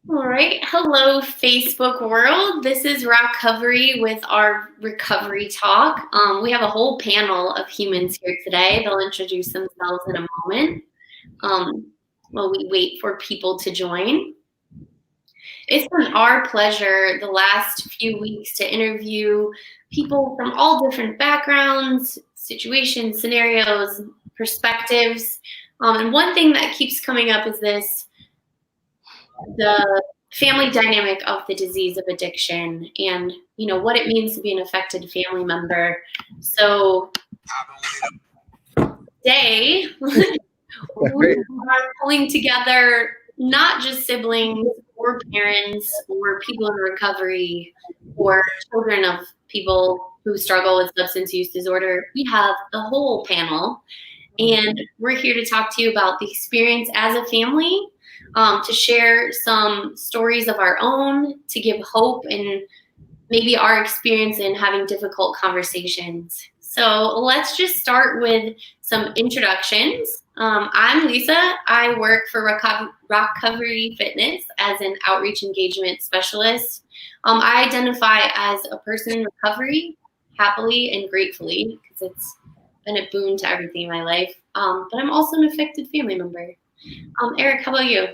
All right. Hello, Facebook world. This is Rockcovery with our recovery talk. We have a whole panel of humans here today. They'll introduce themselves in a moment while we wait for people to join. It's been our pleasure the last few weeks to interview people from all different backgrounds, situations, scenarios, perspectives. And one thing that keeps coming up is the family dynamic of the disease of addiction and what it means to be an affected family member. So today we are pulling together not just siblings or parents or people in recovery or children of people who struggle with substance use disorder. We have the whole panel, and we're here to talk to you about the experience as a family, to share some stories of our own, to give hope and maybe our experience in having difficult conversations. So let's just start with some introductions. I'm Lisa. I work for Rockcovery Fitness as an outreach engagement specialist. I identify as a person in recovery, happily and gratefully, because it's been a boon to everything in my life. But I'm also an affected family member. Eric, how about you?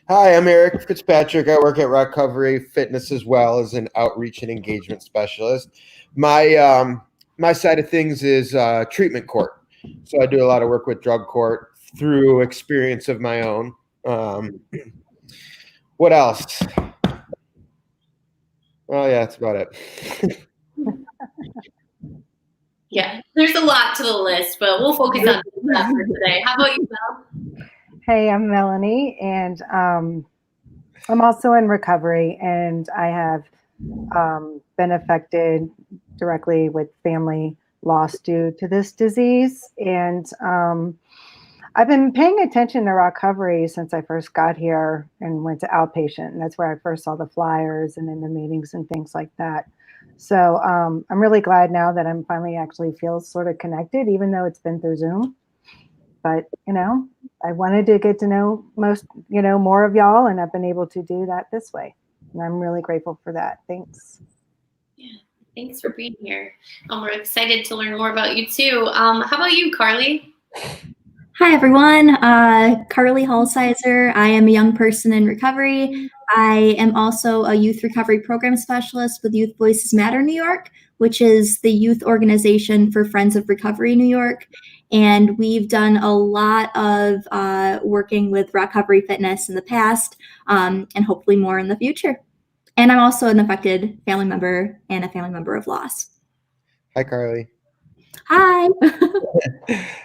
Hi, I'm Eric Fitzpatrick. I work at Rockcovery Fitness as well as an outreach and engagement specialist. My side of things is treatment court. So I do a lot of work with drug court through experience of my own. What else? Oh yeah, that's about it. Yeah, there's a lot to the list, but we'll focus on that for today. How about you, Mel? Hey, I'm Melanie, and I'm also in recovery, and I have been affected directly with family loss due to this disease. And I've been paying attention to recovery since I first got here and went to outpatient. And that's where I first saw the flyers and in the meetings and things like that. So I'm really glad now that I'm finally actually feel sort of connected, even though it's been through Zoom. But, I wanted to get to know more of y'all, and I've been able to do that this way. And I'm really grateful for that. Thanks. Yeah, thanks for being here. We're excited to learn more about you too. How about you, Carly? Hi, everyone. Carly Hallsizer. I am a young person in recovery. I am also a youth recovery program specialist with Youth Voices Matter New York, which is the youth organization for Friends of Recovery New York. And we've done a lot of working with Rockcovery Fitness in the past, and hopefully more in the future. And I'm also an affected family member and a family member of loss. Hi, Carly. Hi.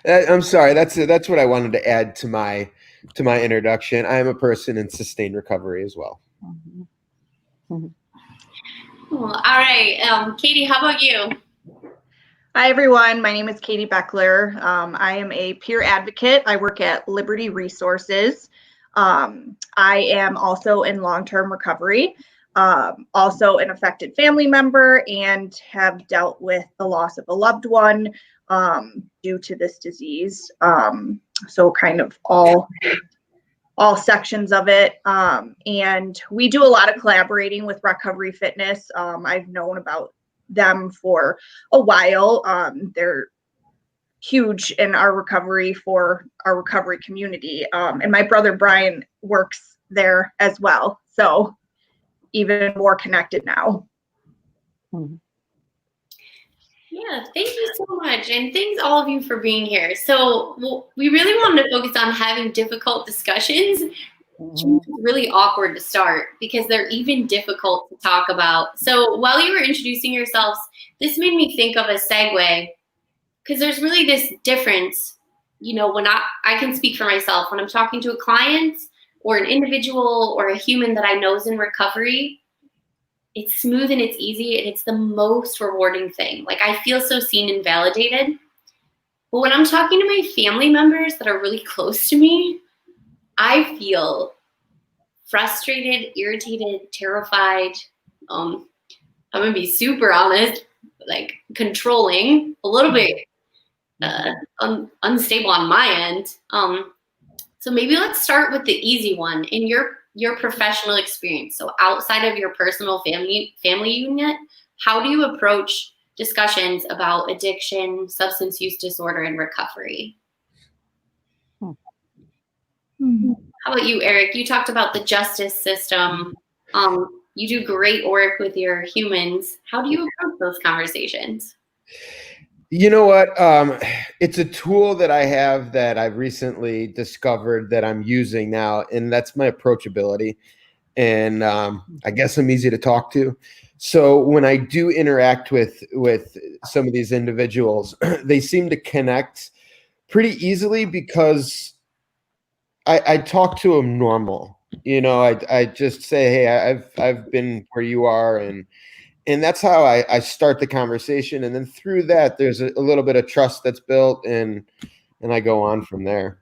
I'm sorry. That's what I wanted to add to my introduction. I am a person in sustained recovery as well. Cool. All right, Katie, how about you? Hi, everyone. My name is Katie Beckler. I am a peer advocate. I work at Liberty Resources. I am also in long-term recovery, also an affected family member, and have dealt with the loss of a loved one due to this disease. So kind of all sections of it. And we do a lot of collaborating with Rockcovery Fitness. I've known about them for a while. They're huge in our recovery for our recovery community. And my brother Brian works there as well. So even more connected now. Yeah, thank you so much. And thanks all of you for being here. So we really wanted to focus on having difficult discussions. It's really awkward to start because they're even difficult to talk about. So while you were introducing yourselves, this made me think of a segue, because there's really this difference, when I can speak for myself, when I'm talking to a client or an individual or a human that I know is in recovery, it's smooth and it's easy and it's the most rewarding thing. Like, I feel so seen and validated. But when I'm talking to my family members that are really close to me, I feel frustrated, irritated, terrified. I'm gonna be super honest, like controlling, a little bit unstable on my end. So So maybe let's start with the easy one. In your professional experience, so outside of your personal family unit, how do you approach discussions about addiction, substance use disorder, and recovery? How about you, Eric? You talked about the justice system. You do great work with your humans. How do you approach those conversations? You know what? It's a tool that I have that I've recently discovered that I'm using now, and that's my approachability. And I guess I'm easy to talk to. So when I do interact with some of these individuals, they seem to connect pretty easily because I talk to them normal. You know, I just say, hey, I've been where you are, and that's how I start the conversation. And then through that, there's a little bit of trust that's built, and I go on from there.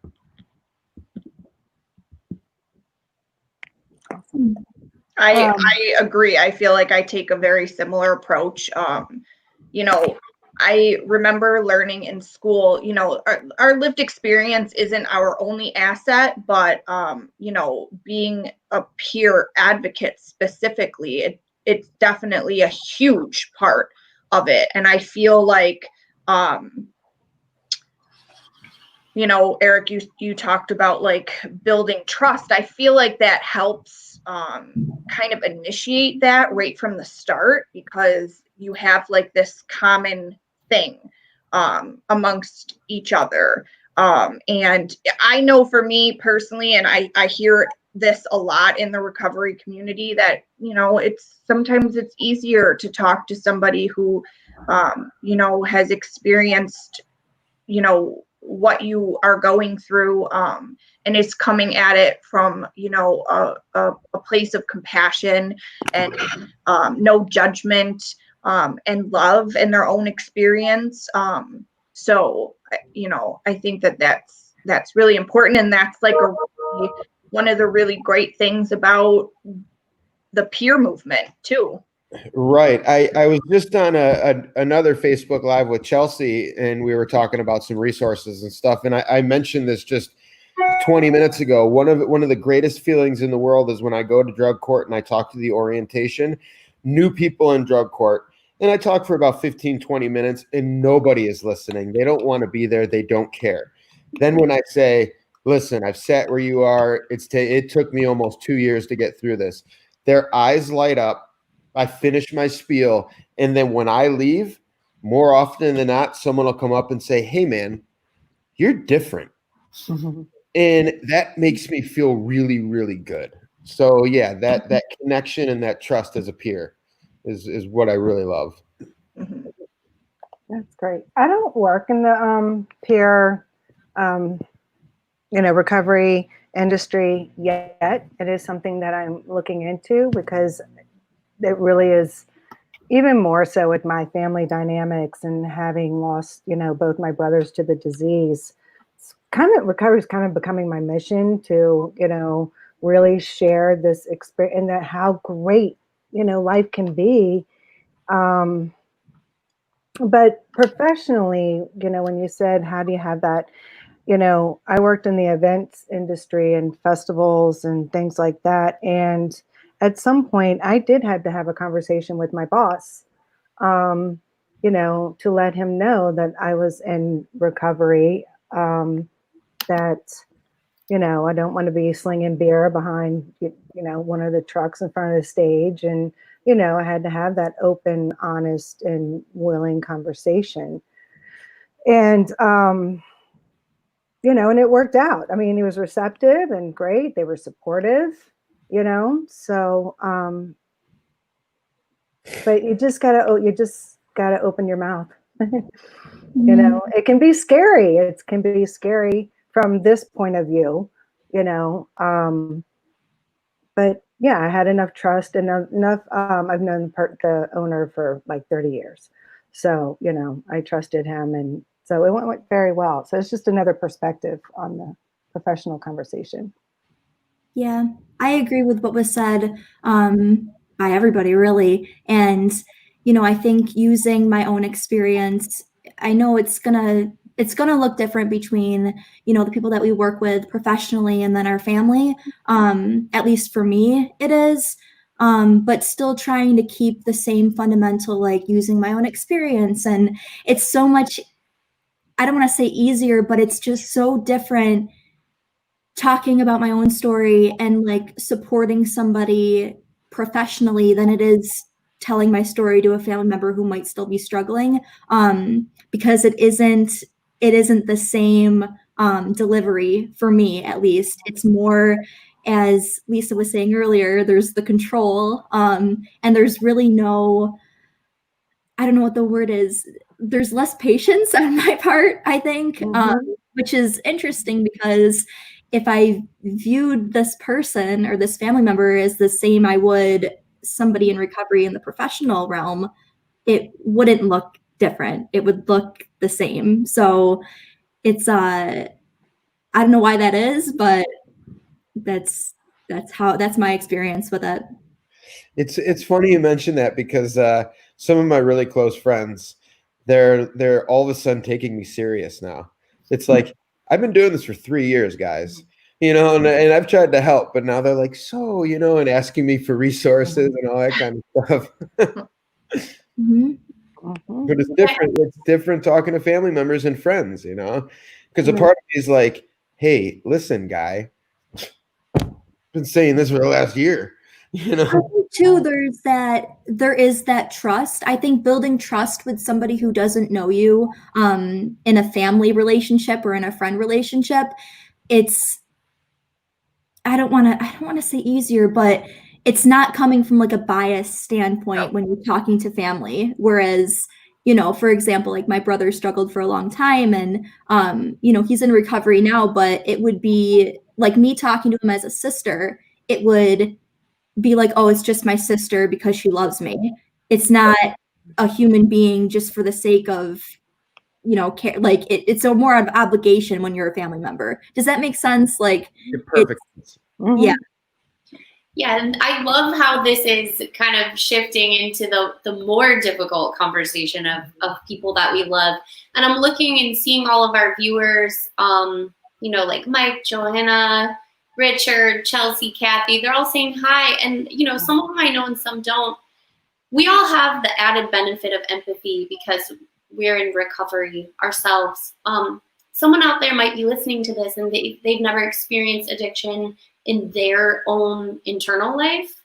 I agree. I feel like I take a very similar approach. You know, I remember learning in school, you know, our lived experience isn't our only asset, but, you know, being a peer advocate specifically, it's definitely a huge part of it. And I feel like, you know, Eric, you talked about like building trust. I feel like that helps kind of initiate that right from the start, because you have like this common thing amongst each other. And I know for me personally, and I hear this a lot in the recovery community, that, you know, sometimes it's easier to talk to somebody who, you know, has experienced, you know, what you are going through, and is coming at it from, you know, a place of compassion and no judgment, and love and their own experience. So, you know, I think that that's really important, and that's like one of the really great things about the peer movement too. Right. I was just on another Facebook Live with Chelsea, and we were talking about some resources and stuff. And I mentioned this just 20 minutes ago. One of the greatest feelings in the world is when I go to drug court and I talk to the orientation, new people in drug court, and I talk for about 15, 20 minutes, and nobody is listening. They don't want to be there. They don't care. Then when I say, listen, I've sat where you are. It took me almost 2 years to get through this. Their eyes light up. I finish my spiel, and then when I leave, more often than not, someone will come up and say, hey, man, you're different. And that makes me feel really, really good. So, yeah, that connection and that trust as a peer is what I really love. That's great. I don't work in the peer, you know, recovery industry yet. It is something that I'm looking into, because it really is, even more so with my family dynamics and having lost, you know, both my brothers to the disease. It's recovery is kind of becoming my mission to, you know, really share this experience, and that how great, you know, life can be. But professionally, you know, when you said, how do you have that, you know, I worked in the events industry and festivals and things like that. And at some point I did have to have a conversation with my boss, you know, to let him know that I was in recovery, that, you know, I don't want to be slinging beer behind, you know, one of the trucks in front of the stage. And, you know, I had to have that open, honest, and willing conversation. And, you know, and it worked out. I mean, he was receptive and great. They were supportive, you know, so, but you just gotta open your mouth. You know, it can be scary. It can be scary from this point of view, you know, but yeah, I had enough trust and enough, I've known the owner for like 30 years. So, you know, I trusted him, and so it went very well. So it's just another perspective on the professional conversation. Yeah, I agree with what was said by everybody, really. And, you know, I think using my own experience, I know it's going to it's going to look different between, you know, the people that we work with professionally and then our family. At least for me, it is. But still trying to keep the same fundamental, like using my own experience. And it's so much, I don't want to say easier, but it's just so different talking about my own story and like supporting somebody professionally than it is telling my story to a family member who might still be struggling, because it isn't the same delivery for me. At least it's more, as Lisa was saying earlier, there's the control, and there's really no, I don't know what the word is, there's less patience on my part, I think, which is interesting, because if I viewed this person or this family member as the same I would somebody in recovery in the professional realm, it wouldn't look different. It would look the same. So it's I don't know why that is, but that's my experience with it. It's funny you mention that, because some of my really close friends, they're all of a sudden taking me serious now. It's like, I've been doing this for 3 years, guys, you know, and I've tried to help, but now they're like, so, you know, and asking me for resources and all that kind of stuff. But it's different. It's different talking to family members and friends, you know, because a part of me is like, hey, listen, guy, I've been saying this for the last year, you know. Too, there is that trust. I think building trust with somebody who doesn't know you, in a family relationship or in a friend relationship, it's, I don't want to say easier, but it's not coming from like a biased standpoint when you're talking to family. Whereas, you know, for example, like my brother struggled for a long time, and you know, he's in recovery now, but it would be like me talking to him as a sister. It would be like, oh, it's just my sister because she loves me. It's not a human being just for the sake of, you know, care. Like it's a more of obligation when you're a family member. Does that make sense? Like, perfect. Yeah. Yeah, and I love how this is kind of shifting into the more difficult conversation of people that we love. And I'm looking and seeing all of our viewers, you know, like Mike, Johanna, Richard, Chelsea, Kathy, they're all saying hi. And, you know, some of them I know and some don't. We all have the added benefit of empathy because we're in recovery ourselves. Someone out there might be listening to this and they've never experienced addiction in their own internal life.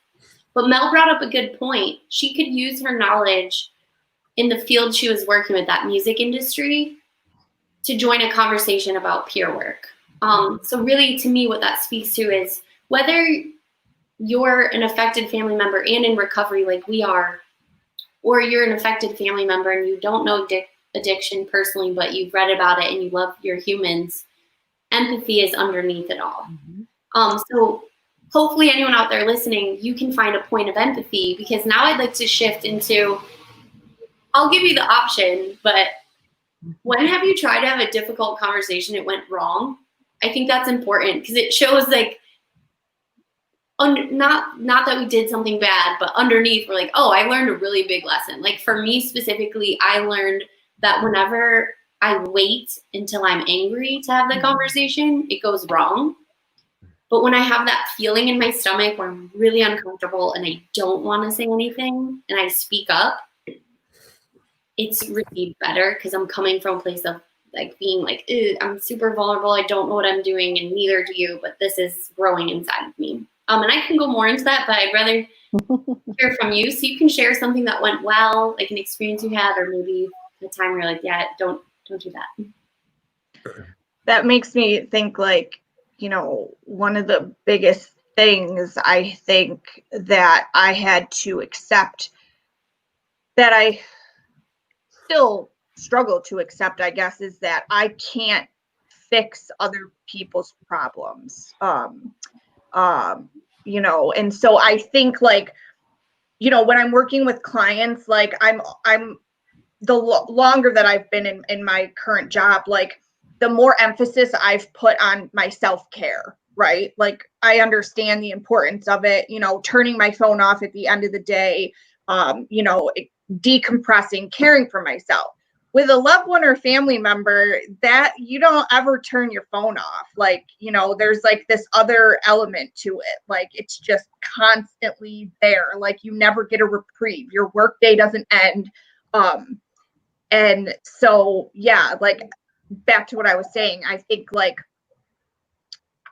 But Mel brought up a good point. She could use her knowledge in the field she was working with, that music industry, to join a conversation about peer work. So really, to me, what that speaks to is whether you're an affected family member and in recovery like we are, or you're an affected family member and you don't know addiction personally, but you've read about it and you love your humans, empathy is underneath it all. So hopefully anyone out there listening, you can find a point of empathy, because now I'd like to shift into, I'll give you the option, but when have you tried to have a difficult conversation, it went wrong? I think that's important, because it shows like, not that we did something bad, but underneath we're like, oh, I learned a really big lesson. Like for me specifically, I learned that whenever I wait until I'm angry to have the conversation, it goes wrong. But when I have that feeling in my stomach where I'm really uncomfortable and I don't want to say anything and I speak up, it's really better, because I'm coming from a place of like being like, I'm super vulnerable. I don't know what I'm doing, and neither do you, but this is growing inside of me. And I can go more into that, but I'd rather hear from you. So you can share something that went well, like an experience you had, or maybe a time where you're like, yeah, don't do that. That makes me think, like, you know, one of the biggest things I think that I had to accept, that I still struggle to accept, I guess, is that I can't fix other people's problems. You know, and so I think, like, you know, when I'm working with clients, like I'm the longer that I've been in my current job, like the more emphasis I've put on my self-care, right? Like I understand the importance of it, you know, turning my phone off at the end of the day, you know, decompressing, caring for myself. with a loved one or family member, that you don't ever turn your phone off. Like, you know, there's like this other element to it. Like, it's just constantly there. Like, you never get a reprieve. Your workday doesn't end. And so, yeah, like, back to what I was saying, I think like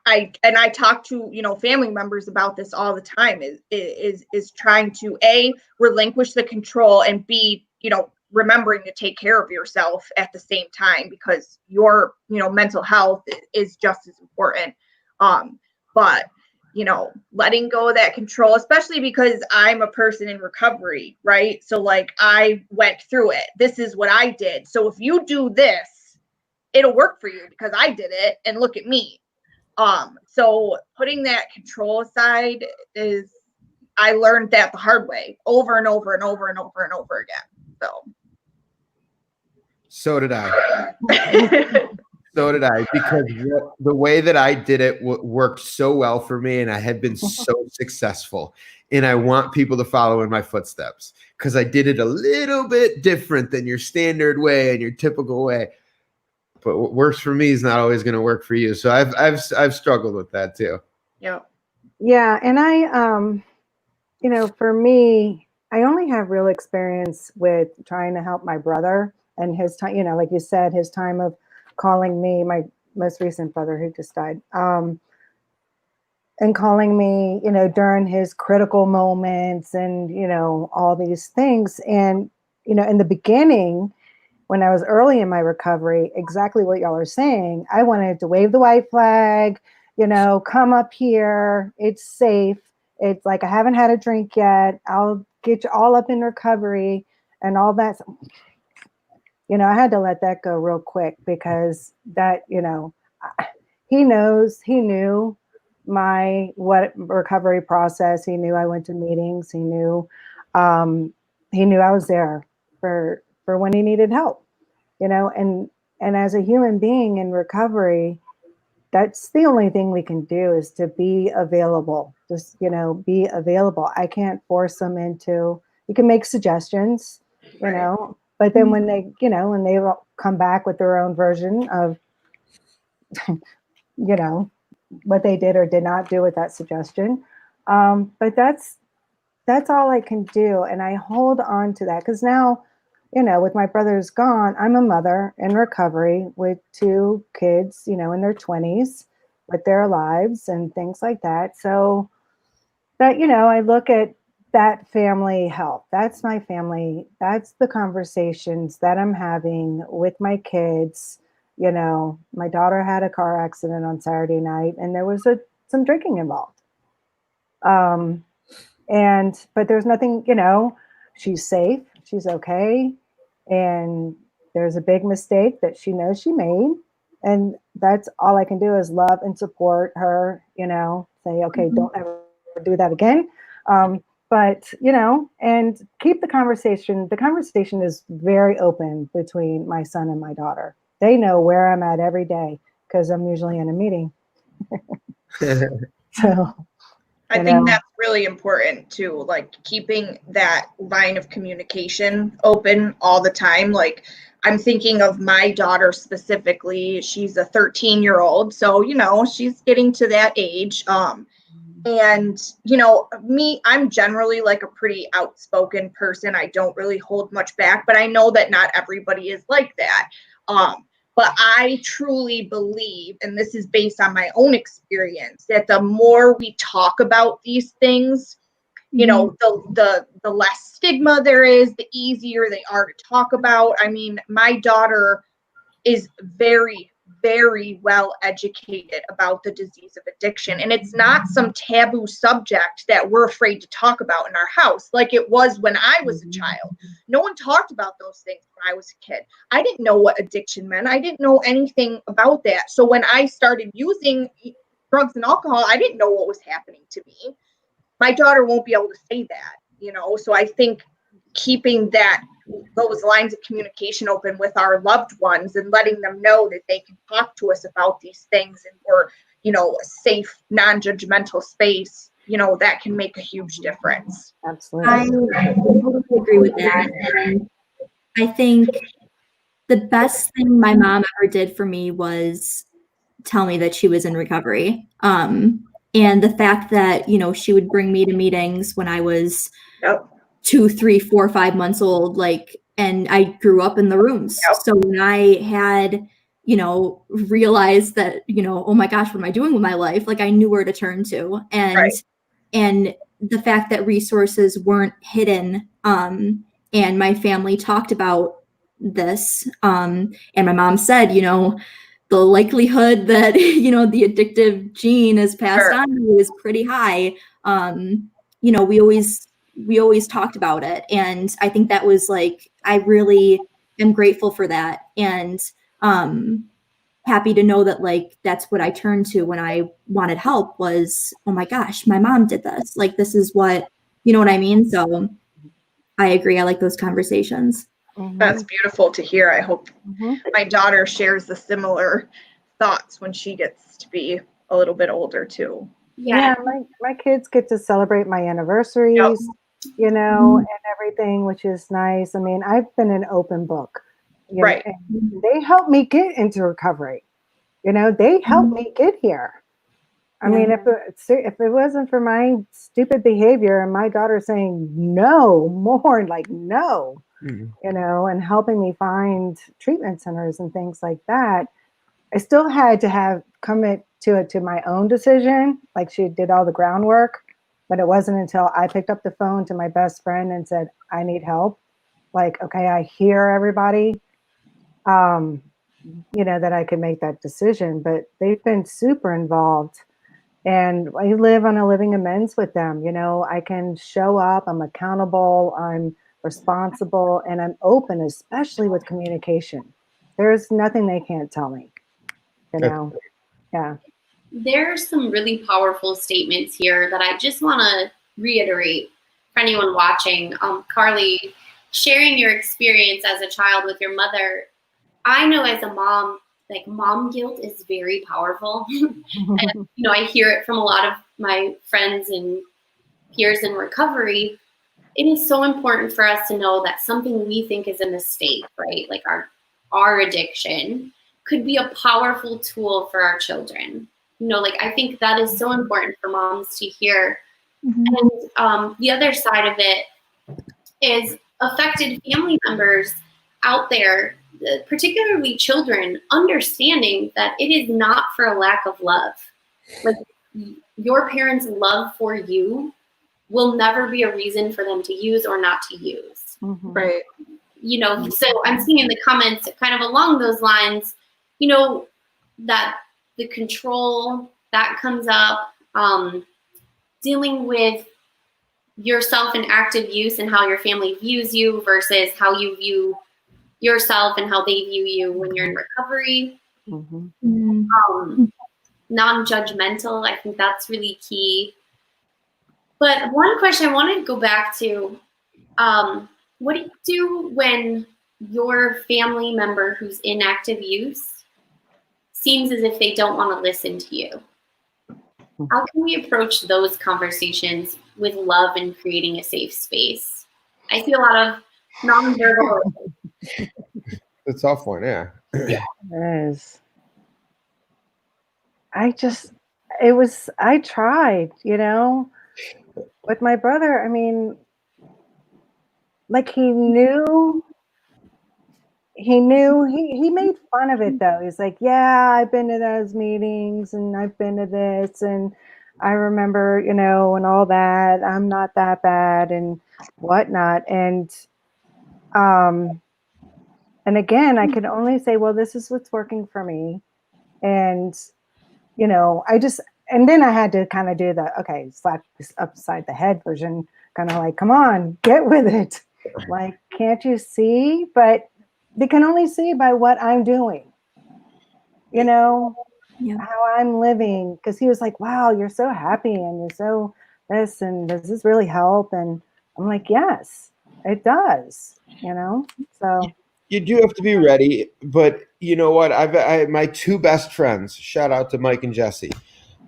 I talk to, you know, family members about this all the time, is trying to A, relinquish the control, and B, you know, remembering to take care of yourself at the same time, because your, you know, mental health is just as important. But, you know, letting go of that control, especially because I'm a person in recovery, right? So like, I went through it. This is what I did. So if you do this, it'll work for you because I did it, and look at me. So putting that control aside is, I learned that the hard way over and over and over and over and over again. So did I. So did I, because the way that I did it worked so well for me, and I had been so successful. And I want people to follow in my footsteps, because I did it a little bit different than your standard way and your typical way. But what works for me is not always going to work for you. So I've struggled with that too. Yeah. Yeah. And I, you know, for me, I only have real experience with trying to help my brother and his time, you know, like you said, his time of calling me, my most recent brother who just died, and calling me, you know, during his critical moments and, you know, all these things. And, you know, in the beginning, when I was early in my recovery, exactly what y'all are saying, I wanted to wave the white flag, you know, come up here. It's safe. It's like, I haven't had a drink yet. I'll get you all up in recovery and all that. You know, I had to let that go real quick, because that, you know, he knew what recovery process. He knew I went to meetings. He knew I was there for when he needed help, you know, and as a human being in recovery, that's the only thing we can do, is to be available. Just, you know, be available. I can't force them into, you can make suggestions, you know, but then when they, you know, when they come back with their own version of, you know, what they did or did not do with that suggestion. But that's all I can do. And I hold on to that, because now, you know, with my brother's gone, I'm a mother in recovery with 2 kids, you know, in their 20s, with their lives and things like that. So that, you know, I look at that family health. That's my family. That's the conversations that I'm having with my kids. You know, my daughter had a car accident on Saturday night, and there was some drinking involved. But there's nothing, you know, she's safe, she's okay. And there's a big mistake that she knows she made. And that's all I can do, is love and support her, you know, say, okay, don't ever do that again. But, you know, and keep the conversation. The conversation is very open between my son and my daughter. They know where I'm at every day, because I'm usually in a meeting. So I think that's really important too, like keeping that line of communication open all the time. Like, I'm thinking of my daughter specifically. She's a 13-year-old. So, you know, she's getting to that age. And, you know, I'm generally like a pretty outspoken person. I don't really hold much back, but I know that not everybody is like that. But I truly believe, and this is based on my own experience, that the more we talk about these things, you know, the less stigma there is, the easier they are to talk about. I mean, my daughter is very, very well educated about the disease of addiction. And it's not some taboo subject that we're afraid to talk about in our house, like it was when I was a child. No one talked about those things when I was a kid. I didn't know what addiction meant. I didn't know anything about that. So when I started using drugs and alcohol, I didn't know what was happening to me. My daughter won't be able to say that, you know? So I think keeping those lines of communication open with our loved ones and letting them know that they can talk to us about these things, and we're, you know, a safe, non-judgmental space, you know, that can make a huge difference. Absolutely. I totally agree with that. And I think the best thing my mom ever did for me was tell me that she was in recovery. And the fact that, you know, she would bring me to meetings when I was Yep. 2, 3, 4, 5 months old, like, and I grew up in the rooms. Yep. So when I had, you know, realized that, you know, oh my gosh, what am I doing with my life? Like, I knew where to turn to. And, Right. and the fact that resources weren't hidden, and my family talked about this, and my mom said, you know, the likelihood that, you know, the addictive gene is passed Sure. on to you is pretty high. You know, we always talked about it. And I think that was like, I really am grateful for that. And happy to know that, like, that's what I turned to when I wanted help was, oh my gosh, my mom did this. Like, this is what, you know what I mean? So I agree. I like those conversations. That's beautiful to hear. I hope Mhm. my daughter shares the similar thoughts when she gets to be a little bit older too. Yeah, my kids get to celebrate my anniversaries, you know, and everything, which is nice. I mean, I've been an open book, you know, Right. and they helped me get into recovery. You know, they helped me get here. I mean, if it wasn't for my stupid behavior and my daughter saying no more, like no, Mhm. you know, and helping me find treatment centers and things like that, I still had to have to my own decision. Like she did all the groundwork, but it wasn't until I picked up the phone to my best friend and said, I need help. Like, okay, I hear everybody. Um, you know, that I could make that decision. But they've been super involved. And I live on a living amends with them. You know, I can show up, I'm accountable, I'm responsible, and I'm open, especially with communication. There's nothing they can't tell me, you know? Yeah. There are some really powerful statements here that I just want to reiterate for anyone watching. Carly, sharing your experience as a child with your mother, I know as a mom, like mom guilt is very powerful. And, you know, I hear it from a lot of my friends and peers in recovery. It is so important for us to know that something we think is a mistake, right? Like our addiction could be a powerful tool for our children. You know, like I think that is so important for moms to hear. And the other side of it is affected family members out there, particularly children, understanding that it is not for a lack of love. Like your parents' love for you will never be a reason for them to use or not to use. Right. You know, so I'm seeing in the comments kind of along those lines, you know, that the control that comes up, dealing with yourself in active use and how your family views you versus how you view yourself and how they view you when you're in recovery. Non-judgmental, I think that's really key. But one question I wanted to go back to, what do you do when your family member who's in active use seems as if they don't want to listen to you? How can we approach those conversations with love and creating a safe space? I see a lot of nonverbal. It's a tough one, yeah. It is. I tried, you know, with my brother. I mean, like he made fun of it though. He's like, yeah, I've been to those meetings and I've been to this and I remember, you know, and all that. I'm not that bad and whatnot. And again, I could only say, well, this is what's working for me. And, you know, and then I had to kind of do the, okay, slap this upside the head version, kind of like, come on, get with it. Like, can't you see? But they can only see by what I'm doing, you know, how I'm living. Because he was like, wow, you're so happy and you're so this, and does this really help? And I'm like, yes, it does, you know, so. You do have to be ready, but you know what? My two best friends, shout out to Mike and Jesse.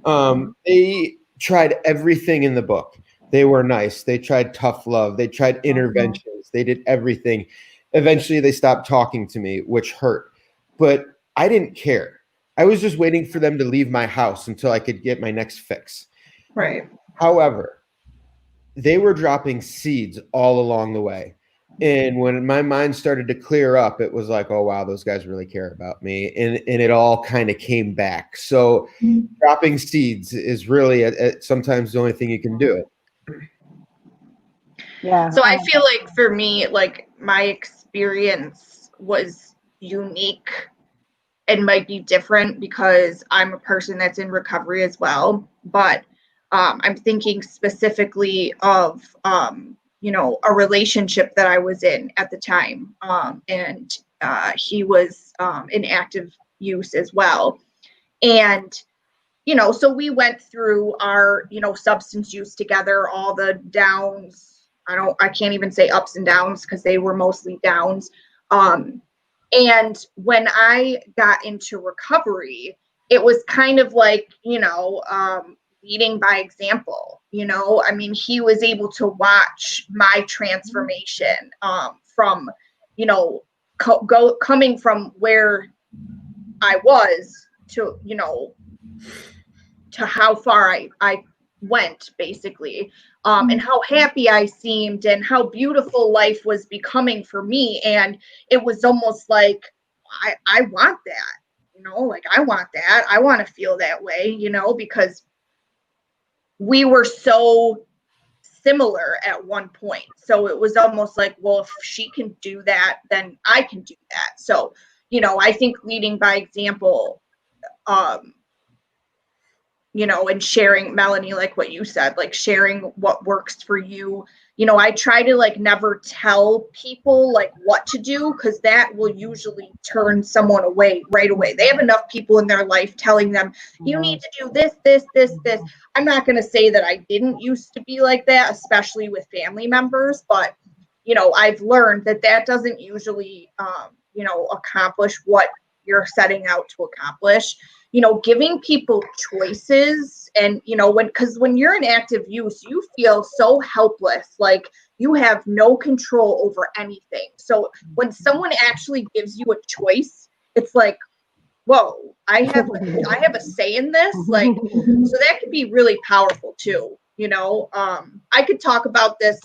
They tried everything in the book. They were nice. They tried tough love. They tried interventions. They did everything. Eventually they stopped talking to me, which hurt, but I didn't care. I was just waiting for them to leave my house until I could get my next fix. Right. However, they were dropping seeds all along the way. And when my mind started to clear up, it was like, oh, wow, those guys really care about me. And it all kind of came back. So dropping seeds is really sometimes the only thing you can do. Yeah. So I feel like for me, like my experience was unique and might be different because I'm a person that's in recovery as well. But I'm thinking specifically of, you know, a relationship that I was in at the time. And he was in active use as well. And, you know, so we went through our, you know, substance use together, all the downs. I can't even say ups and downs because they were mostly downs. And when I got into recovery, it was kind of like, you know, leading by example. You know, I mean, he was able to watch my transformation from, you know, coming from where I was to, you know, to how far I went basically, and how happy I seemed and how beautiful life was becoming for me. And it was almost like, I want that, you know, like I want that. I want to feel that way, you know, because we were so similar at one point. So it was almost like, well, if she can do that, then I can do that. So, you know, I think leading by example, you know, and sharing, Melanie, like what you said, like sharing what works for you. You know, I try to like never tell people like what to do, because that will usually turn someone away right away. They have enough people in their life telling them, you need to do this, this, this, this. I'm not going to say that I didn't used to be like that, especially with family members, but, you know, I've learned that that doesn't usually, you know, accomplish what you're setting out to accomplish. You know, giving people choices, and, you know, when you're in active use, you feel so helpless, like you have no control over anything. So when someone actually gives you a choice, it's like, whoa, I have a say in this. Like, so that could be really powerful too. You know, I could talk about this,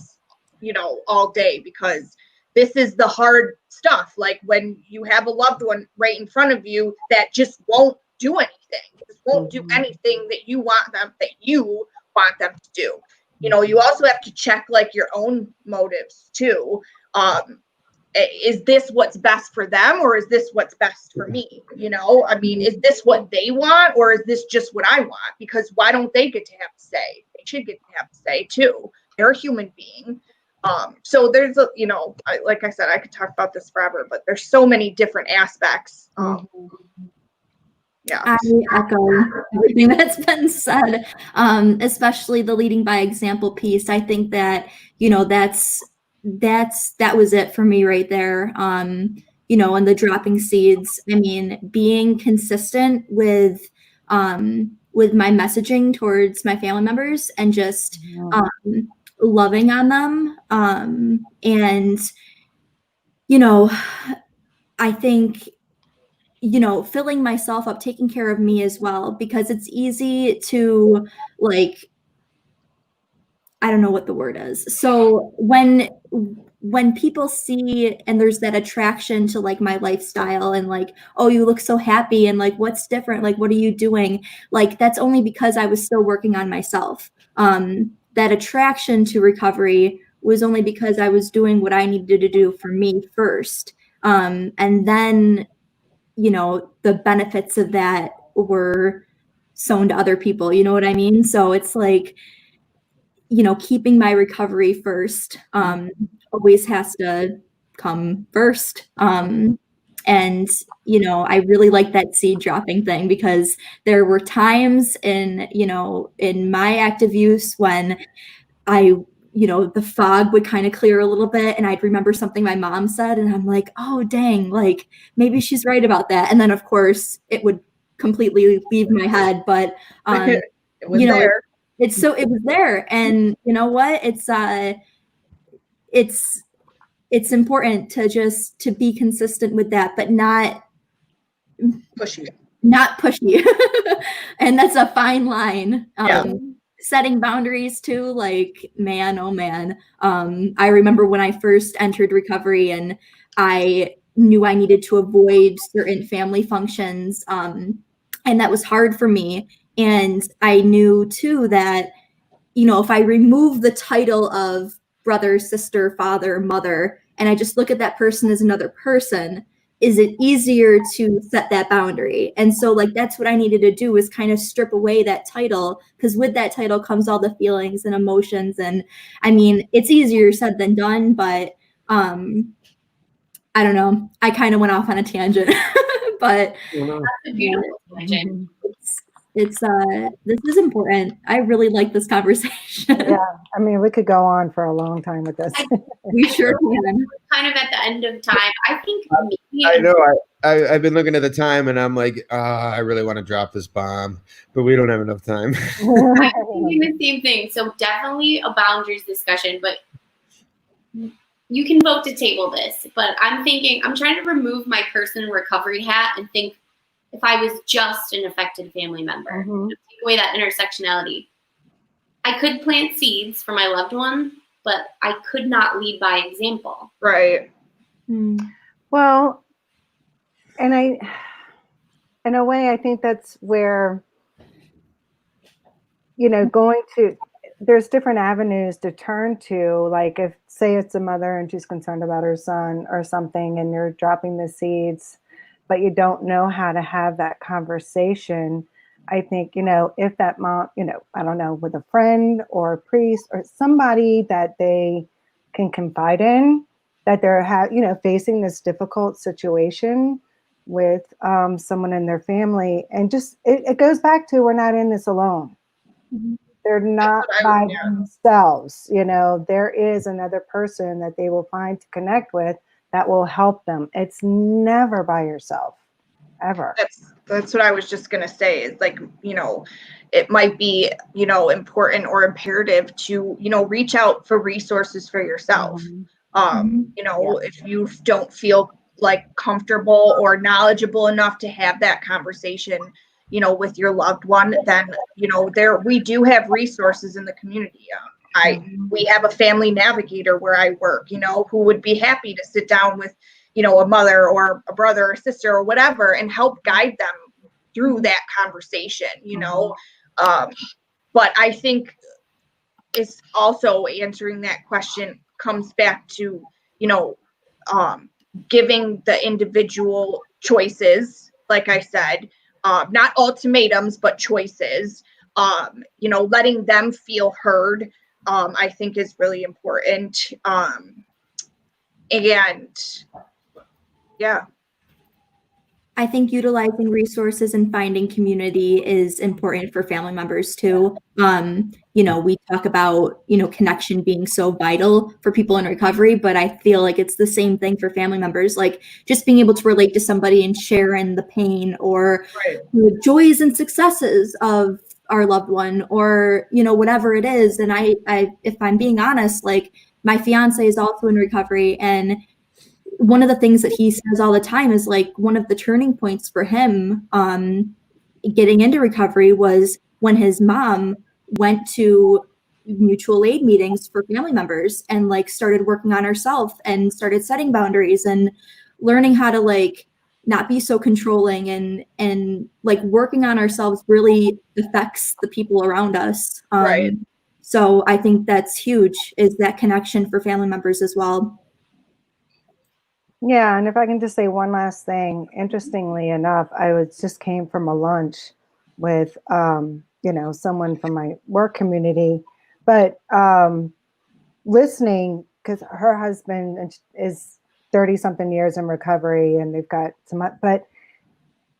you know, all day, because this is the hard stuff. Like when you have a loved one right in front of you that just won't do anything, just won't do anything that you want them to do. You know, you also have to check like your own motives too. Is this what's best for them, or is this what's best for me? You know, I mean, is this what they want, or is this just what I want? Because why don't they get to have a say? They should get to have a say too. They're a human being. So there's a, you know, like I said, I could talk about this forever, but there's so many different aspects. Yeah. I echo everything that's been said, especially the leading by example piece. I think that, you know, that was it for me right there. You know, and the dropping seeds. I mean, being consistent with my messaging towards my family members, and just loving on them. And, you know, I think, you know, filling myself up, taking care of me as well, because it's easy to, like, I don't know what the word is. So when people see, and there's that attraction to like my lifestyle, and like, oh, you look so happy, and like, what's different? Like, what are you doing? Like, that's only because I was still working on myself. That attraction to recovery was only because I was doing what I needed to do for me first. And then, you know, the benefits of that were sown to other people. You know what I mean? So it's like, you know, keeping my recovery first always has to come first. And, you know, I really like that seed dropping thing, because there were times in, you know, in my active use when you know, the fog would kind of clear a little bit, and I'd remember something my mom said, and I'm like, oh, dang, like maybe she's right about that. And then of course it would completely leave my head, but It was you know, there. it was there. And you know what? It's it's important to be consistent with that, but not Pushy. And that's a fine line. Yeah. Setting boundaries too, like, man, oh man. I remember when I first entered recovery and I knew I needed to avoid certain family functions. And that was hard for me. And I knew too that, you know, if I remove the title of brother, sister, father, mother, and I just look at that person as another person, is it easier to set that boundary? And so, like, that's what I needed to do, is kind of strip away that title, because with that title comes all the feelings and emotions. And I mean, it's easier said than done, but I don't know. I kind of went off on a tangent, but That's a beautiful question. it's this is important. I really like this conversation. Yeah, I mean, we could go on for a long time with this. We sure can. Kind of at the end of time. I think maybe I know. I've been looking at the time, and I'm like, I really want to drop this bomb, but we don't have enough time. I'm thinking the same thing. So definitely a boundaries discussion, but you can vote to table this. But I'm trying to remove my person in recovery hat and think, if I was just an affected family member, take away that intersectionality. I could plant seeds for my loved one, but I could not lead by example. Right. Well, and in a way, I think that's where, you know, there's different avenues to turn to. Like, if, say it's a mother and she's concerned about her son or something, and you're dropping the seeds, but you don't know how to have that conversation. I think, you know, if that mom, you know, I don't know, with a friend or a priest or somebody that they can confide in, that they're facing this difficult situation with someone in their family, and just it goes back to, we're not in this alone. They're not by themselves. You know, there is another person that they will find to connect with that will help them. It's never by yourself, ever. That's what I was just going to say, is like, you know, it might be, you know, important or imperative to, you know, reach out for resources for yourself. You know, if you don't feel like comfortable or knowledgeable enough to have that conversation, you know, with your loved one, then, you know, we do have resources in the community. We have a family navigator where I work, you know, who would be happy to sit down with, you know, a mother or a brother or sister or whatever, and help guide them through that conversation, you know. But I think it's also, answering that question comes back to, you know, giving the individual choices, like I said, not ultimatums, but choices, you know, letting them feel heard, I think is really important. And yeah. I think utilizing resources and finding community is important for family members too. You know, we talk about, you know, connection being so vital for people in recovery, but I feel like it's the same thing for family members. Like, just being able to relate to somebody and share in the pain or the joys and successes of our loved one, or, you know, whatever it is. And I, if I'm being honest, like, my fiance is also in recovery, and one of the things that he says all the time is, like, one of the turning points for him getting into recovery was when his mom went to mutual aid meetings for family members and, like, started working on herself and started setting boundaries and learning how to, like, not be so controlling, and like, working on ourselves really affects the people around us. So I think that's huge, is that connection for family members as well. Yeah, and if I can just say one last thing, interestingly enough, just came from a lunch with you know, someone from my work community, but listening, because her husband is 30 something years in recovery, and they've got but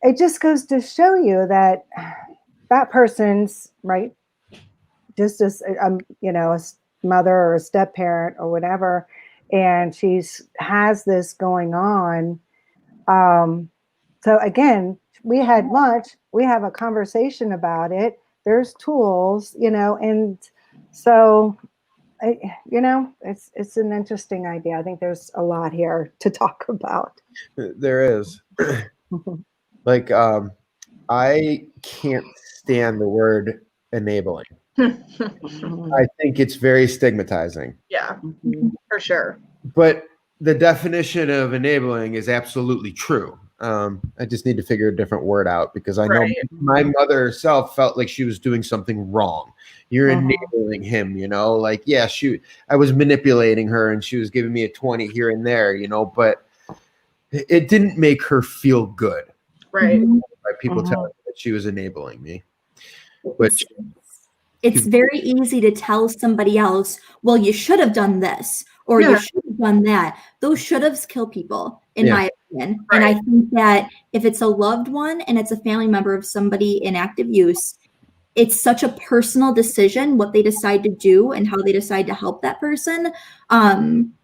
it just goes to show you that that person's right, just as you know, a mother or a step parent or whatever, and has this going on. So again, we had lunch, we have a conversation about it. There's tools, you know, and so it's an interesting idea. I think there's a lot here to talk about. There is. Like, I can't stand the word enabling. I think it's very stigmatizing. Yeah, for sure. But the definition of enabling is absolutely true. I just need to figure a different word out because I know Right. my mother herself felt like she was doing something wrong. You're enabling him, like, yeah, I was manipulating her and she was giving me a 20 here and there, but it didn't make her feel good. Right. By people telling me that she was enabling me. Which It's very easy to tell somebody else, well, you should have done this or you should have done that. Those should haves kill people, in my opinion. Right. And I think that if it's a loved one and it's a family member of somebody in active use, it's such a personal decision what they decide to do and how they decide to help that person. And,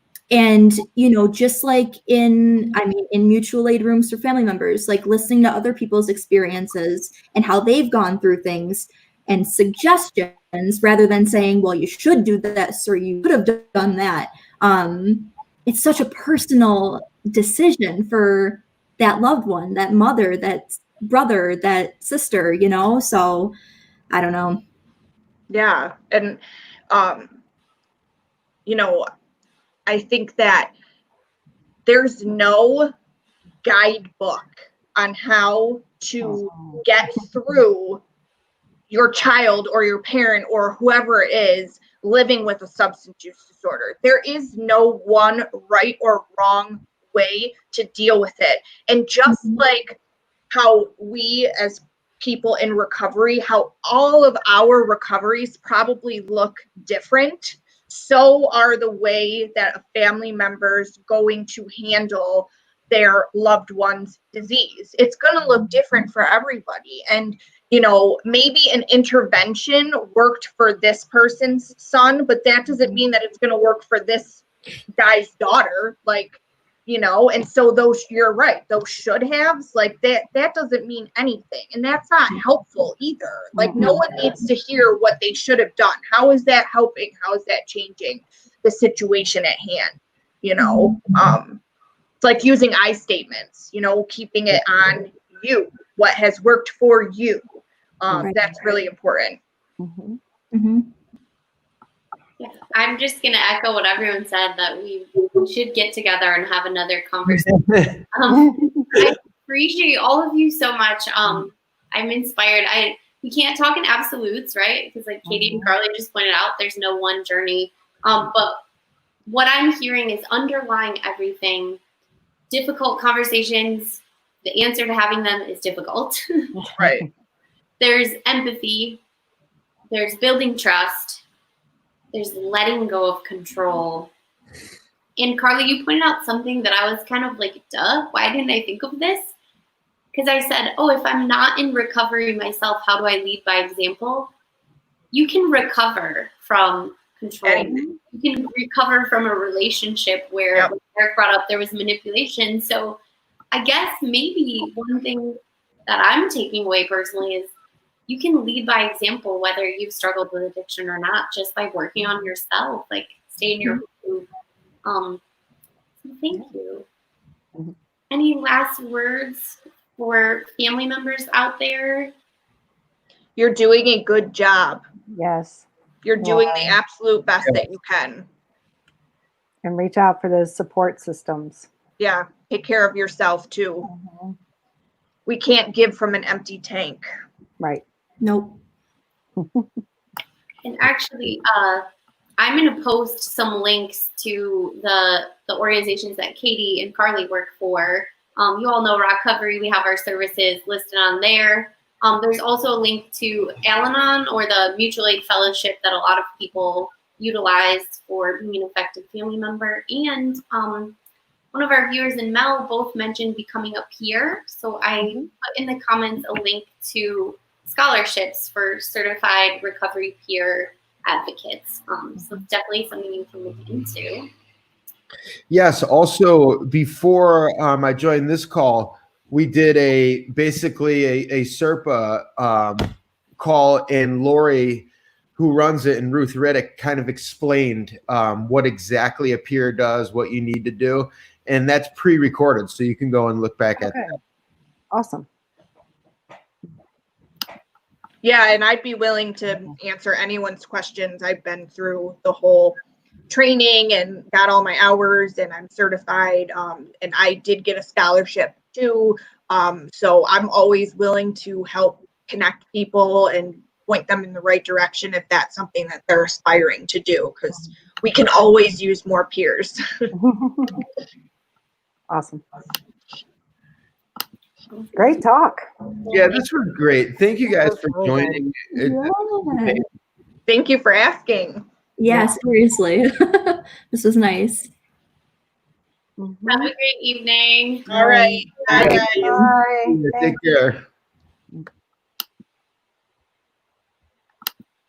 just like in mutual aid rooms for family members, like listening to other people's experiences and how they've gone through things and suggestions rather than saying, well, you should do this or you could have done that. It's such a personal decision for that loved one, that mother, that brother, that sister, so I don't know. Yeah. And, I think that there's no guidebook on how to get through your child or your parent or whoever it is living with a substance use disorder. There is no one right or wrong way to deal with it. And just like how we as people in recovery, how all of our recoveries probably look different, so are the way that a family member's going to handle their loved one's disease. It's going to look different for everybody. And, maybe an intervention worked for this person's son, but that doesn't mean that it's going to work for this guy's daughter. And so you're right, those should haves, that doesn't mean anything. And that's not helpful either. No one needs to hear what they should have done. How is that helping? How is that changing the situation at hand? It's like using I statements, keeping it on you, what has worked for you. That's really important. Yeah, I'm just going to echo what everyone said, that we should get together and have another conversation. I appreciate all of you so much. I'm inspired. We can't talk in absolutes, right? Because like Katie and Carly just pointed out, there's no one journey. But what I'm hearing is underlying everything, difficult conversations, the answer to having them is difficult. Right. There's empathy. There's building trust. There's letting go of control. And Carly, you pointed out something that I was kind of like, duh, why didn't I think of this? Because I said, if I'm not in recovery myself, how do I lead by example? You can recover from control. You can recover from a relationship where, like Eric brought up, there was manipulation. So I guess maybe one thing that I'm taking away personally is you can lead by example, whether you've struggled with addiction or not, just by working on yourself, like stay in your group. So thank you. Any last words for family members out there? You're doing a good job. Yes. You're doing the absolute best that you can. And reach out for those support systems. Yeah. Take care of yourself too. We can't give from an empty tank. Right. Nope. And actually, I'm going to post some links to the organizations that Katie and Carly work for. You all know Recovery. We have our services listed on there. There's also a link to Al-Anon, or the Mutual Aid Fellowship, that a lot of people utilize for being an effective family member. And one of our viewers and Mel both mentioned becoming a peer. So I put in the comments a link to scholarships for certified recovery peer advocates. So it's definitely something you can look into. Yes. Also, before I joined this call, we did basically a SERPA call, and Lori, who runs it, and Ruth Riddick, kind of explained what exactly a peer does, what you need to do, and that's pre-recorded, so you can go and look back at that. Awesome. Yeah, and I'd be willing to answer anyone's questions. I've been through the whole training and got all my hours, and I'm certified, and I did get a scholarship too. So I'm always willing to help connect people and point them in the right direction if that's something that they're aspiring to do, because we can always use more peers. Awesome. Great talk. Yeah, this was great. Thank you guys for joining. Yeah. Thank you for asking. Yeah, seriously. This was nice. Have a great evening. All right. Bye, guys. Bye. Take care.